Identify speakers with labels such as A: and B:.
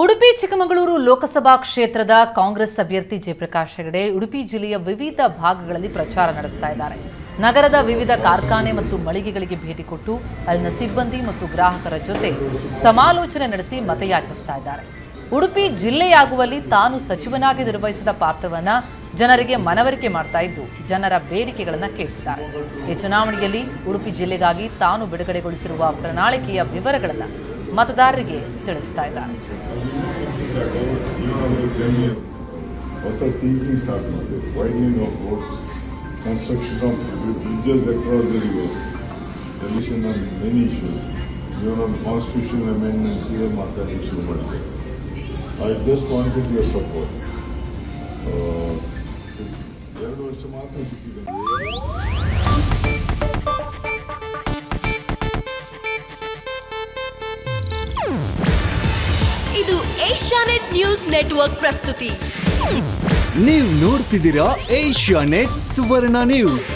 A: ಉಡುಪಿ ಚಿಕ್ಕಮಗಳೂರು ಲೋಕಸಭಾ ಕ್ಷೇತ್ರದ ಕಾಂಗ್ರೆಸ್ ಅಭ್ಯರ್ಥಿ ಜಯಪ್ರಕಾಶ್ ಹೆಗಡೆ ಉಡುಪಿ ಜಿಲ್ಲೆಯ ವಿವಿಧ ಭಾಗಗಳಲ್ಲಿ ಪ್ರಚಾರ ನಡೆಸ್ತಾ ಇದ್ದಾರೆ. ನಗರದ ವಿವಿಧ ಕಾರ್ಖಾನೆ ಮತ್ತು ಮಳಿಗೆಗಳಿಗೆ ಭೇಟಿ ಕೊಟ್ಟು ಅಲ್ಲಿನ ಸಿಬ್ಬಂದಿ ಮತ್ತು ಗ್ರಾಹಕರ ಜೊತೆ ಸಮಾಲೋಚನೆ ನಡೆಸಿ ಮತಯಾಚಿಸ್ತಾ ಇದ್ದಾರೆ. ಉಡುಪಿ ಜಿಲ್ಲೆಯಾಗುವಲ್ಲಿ ತಾನು ಸಚಿವನಾಗಿ ನಿರ್ವಹಿಸಿದ ಪಾತ್ರವನ್ನ ಜನರಿಗೆ ಮನವರಿಕೆ ಮಾಡ್ತಾ ಇದ್ದು ಜನರ ಬೇಡಿಕೆಗಳನ್ನು ಕೇಳ್ತಿದ್ದಾರೆ. ಈ ಚುನಾವಣೆಯಲ್ಲಿ ಉಡುಪಿ ಜಿಲ್ಲೆಗಾಗಿ ತಾನು ಬಿಡುಗಡೆಗೊಳಿಸಿರುವ ಪ್ರಣಾಳಿಕೆಯ ವಿವರಗಳನ್ನು ಮತದಾರರಿಗೆ ತಿಳಿಸ್ತಾ ಇದ್ದಾರೆ.
B: Construction of bridges across the river, solution on many issues, even on constitutional amendments, here mathematical matter. I just wanted your support.
C: ಇದು ಏಷ್ಯಾನೆಟ್ ನ್ಯೂಸ್ ನೆಟ್ವರ್ಕ್ ಪ್ರಸ್ತುತಿ.
D: ನೀವು ನೋಡ್ತಿದ್ದೀರಾ ಏಷ್ಯಾನೆಟ್ ಸುವರ್ಣ ನ್ಯೂಸ್.